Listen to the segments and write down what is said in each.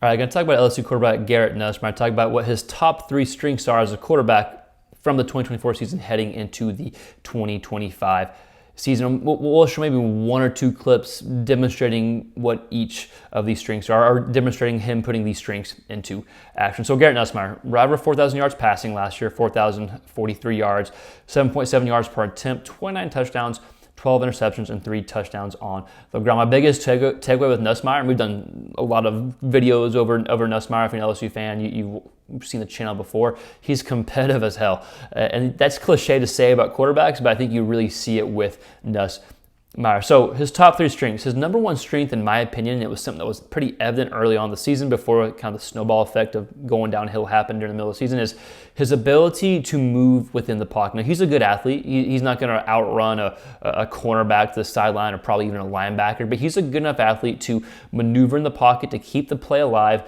All right, I'm going to talk about LSU quarterback Garrett Nussmeier. Talk about what his top 3 strengths are as a quarterback from the 2024 season heading into the 2025 season. We'll show maybe 1 or 2 clips demonstrating what each of these strengths are, or demonstrating him putting these strengths into action. So Garrett Nussmeier, right over 4,000 yards passing last year, 4,043 yards, 7.7 yards per attempt, 29 touchdowns, 12 interceptions, and 3 touchdowns on the ground. My biggest takeaway with Nussmeier, and we've done a lot of videos over Nussmeier. If you're an LSU fan, you've seen the channel before. He's competitive as hell. And that's cliche to say about quarterbacks, but I think you really see it with Nussmeier. So his top 3 strengths. His number 1 strength, in my opinion, it was something that was pretty evident early on in the season before kind of the snowball effect of going downhill happened during the middle of the season, is his ability to move within the pocket. Now, he's a good athlete. He's not going to outrun a cornerback to the sideline or probably even a linebacker, but he's a good enough athlete to maneuver in the pocket, to keep the play alive,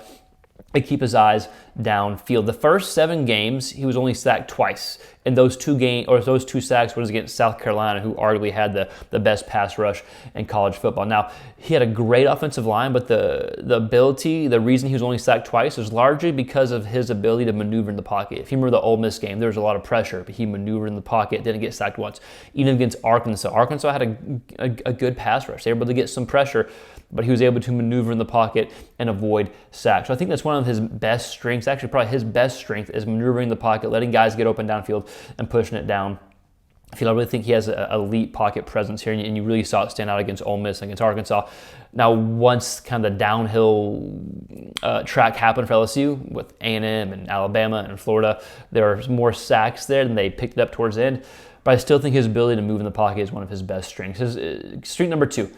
and keep his eyes downfield. The first 7 games, he was only sacked twice. And those 2 sacks was against South Carolina, who arguably had the best pass rush in college football. Now, he had a great offensive line, but the reason he was only sacked twice is largely because of his ability to maneuver in the pocket. If you remember the Ole Miss game, there was a lot of pressure, but he maneuvered in the pocket, didn't get sacked once. Even against Arkansas had a good pass rush. They were able to get some pressure, but he was able to maneuver in the pocket and avoid sacks. So I think that's one of his best strengths. Actually, probably his best strength is maneuvering the pocket, letting guys get open downfield and pushing it down. I really think he has an elite pocket presence here, and you really saw it stand out against Ole Miss and against Arkansas. Now, once kind of the downhill track happened for LSU with A&M and Alabama and Florida, there were more sacks there, and they picked it up towards the end. But I still think his ability to move in the pocket is one of his best strengths. Strength number 2.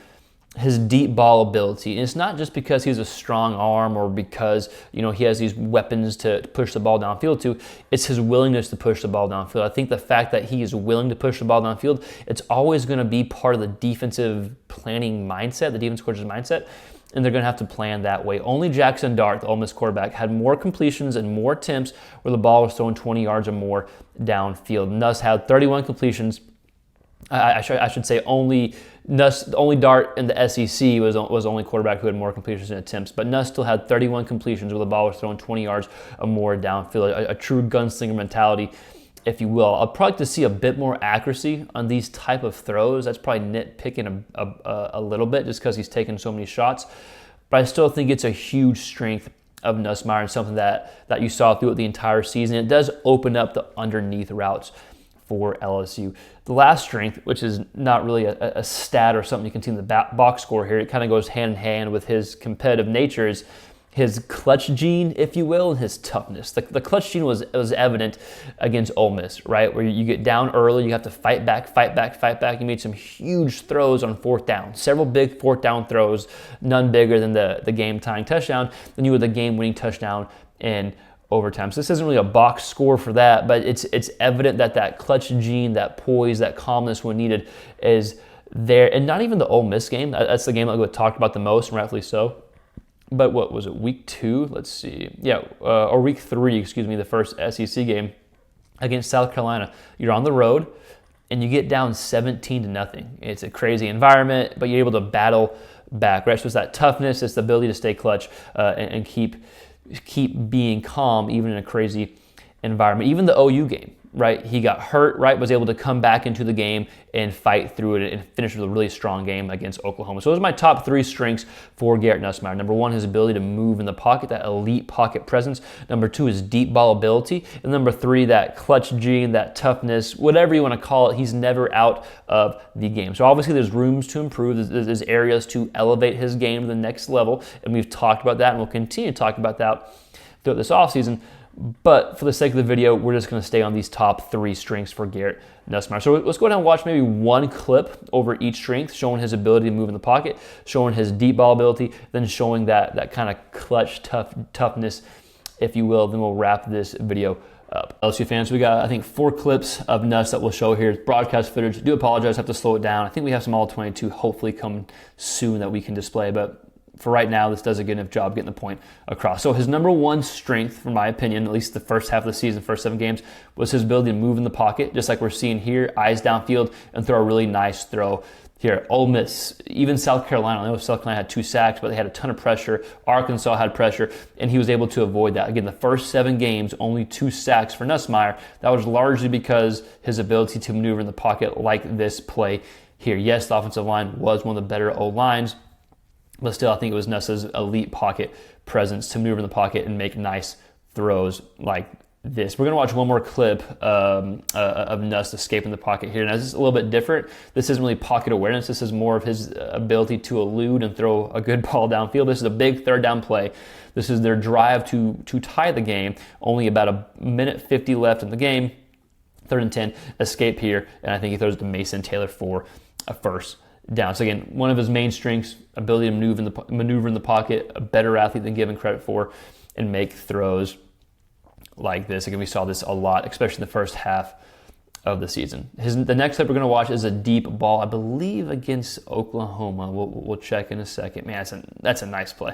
His deep ball ability. And it's not just because he's a strong arm or because he has these weapons to push the ball downfield to. It's his willingness to push the ball downfield. I think the fact that he is willing to push the ball downfield, it's always going to be part of the defensive planning mindset, the defense coach's mindset, and they're going to have to plan that way. Only Jackson Dart, the Ole Miss quarterback, had more completions and more attempts where the ball was thrown 20 yards or more downfield. Nuss had 31 completions. I should say only Dart in the SEC was the only quarterback who had more completions and attempts, but Nuss still had 31 completions where the ball was thrown 20 yards or more downfield, a true gunslinger mentality, if you will. I'd probably like to see a bit more accuracy on these type of throws. That's probably nitpicking a little bit just because he's taken so many shots, but I still think it's a huge strength of Nussmeier and something that you saw throughout the entire season. It does open up the underneath routes for LSU. The last strength, which is not really a stat or something you can see in the box score here, it kind of goes hand in hand with his competitive nature, is his clutch gene, if you will, and his toughness. The clutch gene was evident against Ole Miss, right? Where you get down early, you have to fight back. You made some huge throws on 4th down, several big 4th down throws, none bigger than the game-tying touchdown. Then you had the game-winning touchdown in overtime. So this isn't really a box score for that, but it's evident that clutch gene, that poise, that calmness when needed is there. And not even the Ole Miss game. That's the game that we talked about the most, and rightfully so. But what was it, week 2? Let's see. Yeah, or week 3, the first SEC game against South Carolina. You're on the road, and you get down 17-0. It's a crazy environment, but you're able to battle back, right? So it's that toughness, it's the ability to stay clutch and keep being calm even in a crazy environment. Even the OU game, right? He got hurt, right? Was able to come back into the game and fight through it and finish with a really strong game against Oklahoma. So those are my top 3 strengths for Garrett Nussmeier. Number 1, his ability to move in the pocket, that elite pocket presence. Number 2, his deep ball ability. And number 3, that clutch gene, that toughness, whatever you want to call it. He's never out of the game. So obviously there's rooms to improve. There's areas to elevate his game to the next level. And we've talked about that, and we'll continue to talk about that throughout this offseason. But for the sake of the video, we're just going to stay on these top 3 strengths for Garrett Nussmeier. So let's go ahead and watch maybe 1 clip over each strength, showing his ability to move in the pocket, showing his deep ball ability, then showing that kind of clutch toughness, if you will. Then we'll wrap this video up. LSU fans, we got, I think, 4 clips of Nuss that we'll show here. It's broadcast footage. I do apologize, I have to slow it down. I think we have some All-22 hopefully coming soon that we can display, but for right now, this does a good enough job getting the point across. So his number 1 strength, from my opinion, at least the first half of the season, first 7 games, was his ability to move in the pocket, just like we're seeing here, eyes downfield, and throw a really nice throw Here, Ole Miss, even South Carolina. I know South Carolina had 2 sacks, but they had a ton of pressure. Arkansas had pressure, and he was able to avoid that. Again, the first 7 games, only 2 sacks for Nussmeier. That was largely because his ability to maneuver in the pocket like this play here. Yes, the offensive line was one of the better O-lines, but still, I think it was Nuss's elite pocket presence to maneuver in the pocket and make nice throws like this. We're going to watch one more clip of Nuss escaping the pocket here. Now, this is a little bit different. This isn't really pocket awareness. This is more of his ability to elude and throw a good ball downfield. This is a big 3rd down play. This is their drive to tie the game. Only about a minute 50 left in the game. 3rd and 10, escape here, and I think he throws to Mason Taylor for a first down. So again, one of his main strengths, ability to maneuver in the pocket, a better athlete than given credit for, and make throws like this. Again, we saw this a lot, especially in the first half of the season. The next clip we're going to watch is a deep ball, I believe against Oklahoma. We'll check in a second. Man, that's a nice play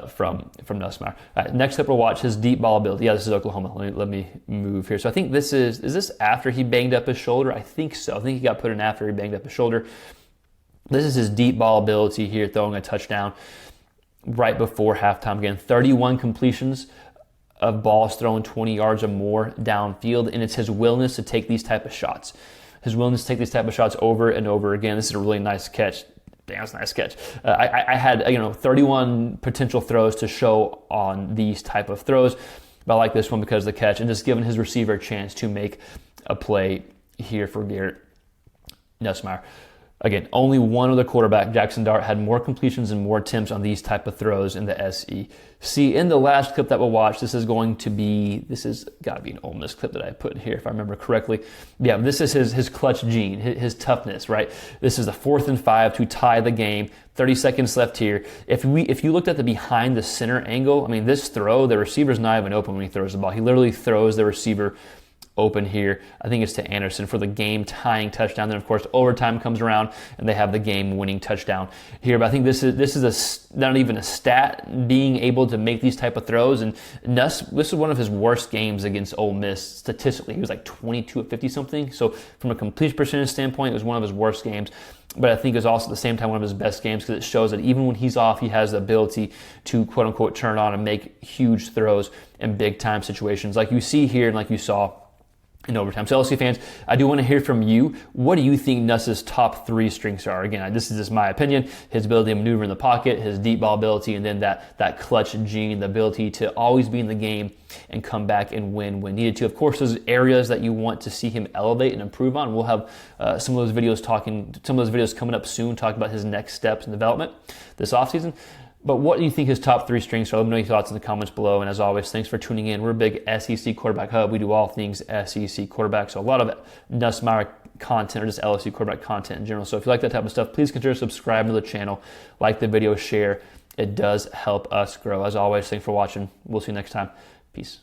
from Nussmeier. All right, next clip we'll watch his deep ball ability. Yeah, this is Oklahoma. Let me move here. So I think is this after he banged up his shoulder? I think so. I think he got put in after he banged up his shoulder. This is his deep ball ability here, throwing a touchdown right before halftime. Again, 31 completions of balls thrown 20 yards or more downfield, and it's his willingness to take these type of shots. His willingness to take these type of shots over and over again. This is a really nice catch. Damn, that's a nice catch. I had 31 potential throws to show on these type of throws, but I like this one because of the catch and just giving his receiver a chance to make a play here for Garrett Nussmeier. Again, only one other quarterback, Jackson Dart, had more completions and more attempts on these type of throws in the SEC. In the last clip that we'll watch, this is got to be an Ole Miss clip that I put in here, if I remember correctly. Yeah, this is his clutch gene, his toughness, right? This is a 4th and 5 to tie the game. 30 seconds left here. If you looked at the behind the center angle, I mean, this throw, the receiver's not even open when he throws the ball. He literally throws the receiver open here. I think it's to Anderson for the game-tying touchdown. Then, of course, overtime comes around, and they have the game-winning touchdown here. But I think this is not even a stat, being able to make these type of throws. And Nuss, this is one of his worst games against Ole Miss statistically. He was like 22 of 50-something. So from a completion percentage standpoint, it was one of his worst games. But I think it's also at the same time one of his best games because it shows that even when he's off, he has the ability to quote-unquote turn on and make huge throws in big-time situations like you see here and like you saw in overtime. So LSU fans, I do want to hear from you. What do you think Nuss's top 3 strengths are? Again, this is just my opinion. His ability to maneuver in the pocket, his deep ball ability, and then that clutch gene, the ability to always be in the game and come back and win when needed to. Of course, there's areas that you want to see him elevate and improve on. We'll have some of those videos coming up soon, talking about his next steps in development this offseason. But what do you think his top 3 strengths are? Let me know your thoughts in the comments below. And as always, thanks for tuning in. We're a big SEC quarterback hub. We do all things SEC quarterback. So a lot of Nussmeier content or just LSU quarterback content in general. So if you like that type of stuff, please consider subscribing to the channel. Like the video, share. It does help us grow. As always, thanks for watching. We'll see you next time. Peace.